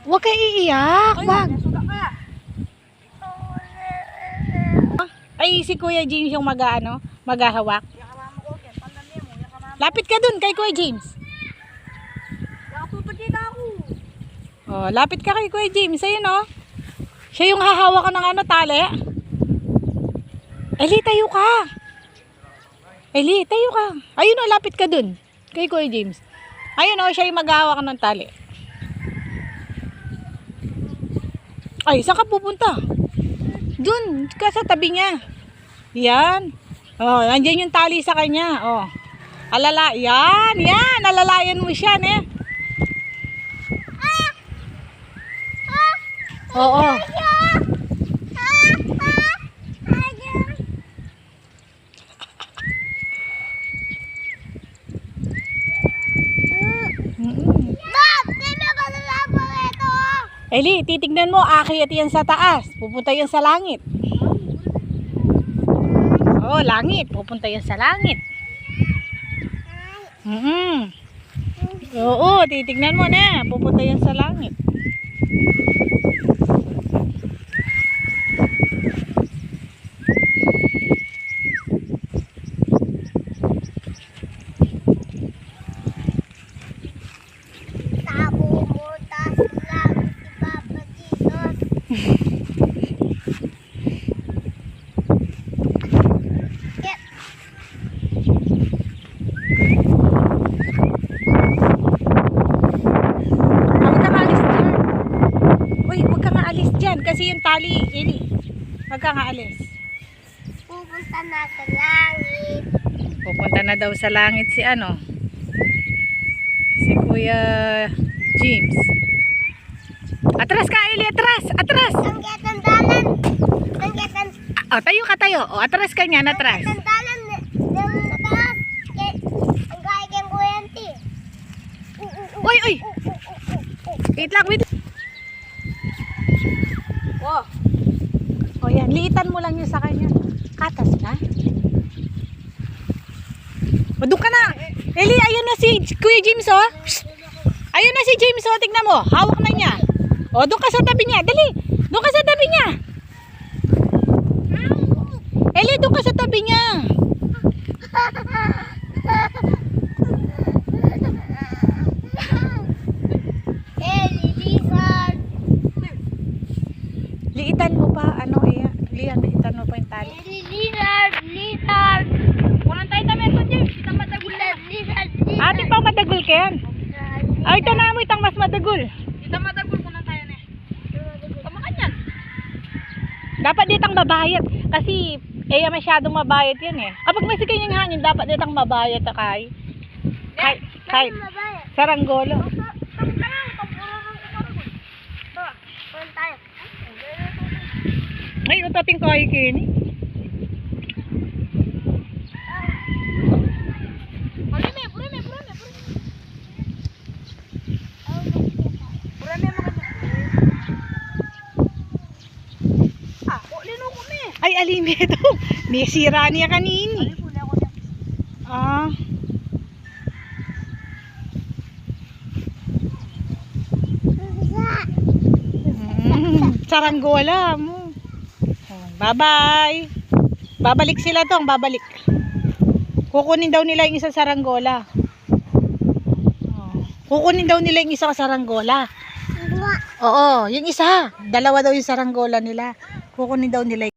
Huwag kayo iiyak. Wag. Ay, si Kuya James yung maghahawak. Lapit ka dun kay Kuya James. Oh, lapit ka kay Kuya James. Ayun oh. Siya yung hahawak ng tali. Eli, tayo ka. Eli, tayo ka. Ayun oh, lapit ka dun kay Kuya James. Ayun oh, siya yung maghahawak ng tali. Ay, saan ka pupunta? Dun, ka sa tabi niya. Yan. Oh, nandiyan yung tali sa kanya. Oh. Alala, yan, yan. Alalayan mo siya, ne? Oo. Eli, titignan mo, akyat yan sa taas. Pupunta yan sa langit. Oh, langit. Pupunta yan sa langit. Oo, titignan mo na. Pupunta yan sa langit. Kasi yung tali, Eli. Huwag kang aalis. Pupunta na sa langit. Pupunta na daw sa langit si si Kuya James. Atras ka, Eli, atras, atras. Tanggetan dalan. Tanggetan. Tayo ka, tayo. O, atras ka niyan, atras. Tanggetan dalan. Ng taas. Ang gaya kang kuyanti. Uy, uy. Wait lang, wait. Oh. Oh, yan. Liitan mo lang yun sa kanya. Katas na. O, doon ka na. Eli, ayun na si Kuya James, oh. Shh. Ayun na si James, oh. Tignan mo. Hawak na niya. O, doon ka sa tabi niya. Dali. Doon ka sa tabi niya. Eli, doon ka sa tabi niya. Liitan mo pa, liitan mo pa yung tali. Lizard. Walang tayo tayo ito, James. Itang madagul na. Ate pa, madagul ka yan. Ay, ito na mo, itang mas madagul. Itang madagul ko na tayo na. Kamakan yan. Dapat ditang mabayat. Kasi, masyadong mabayat yan eh. Kapag may sikay yung hangin, dapat ditang mabayat na kay. Kahit saranggolo. Ay, utating ko ay kini. Ay, alime ito. May sira niya kanini. Saranggola mo. Bye-bye. Babalik sila tong, babalik. Kukunin daw nila yung isang saranggola. Kukunin daw nila yung isang saranggola. Oo, yung isa. Dalawa daw yung saranggola nila. Kukunin daw nila.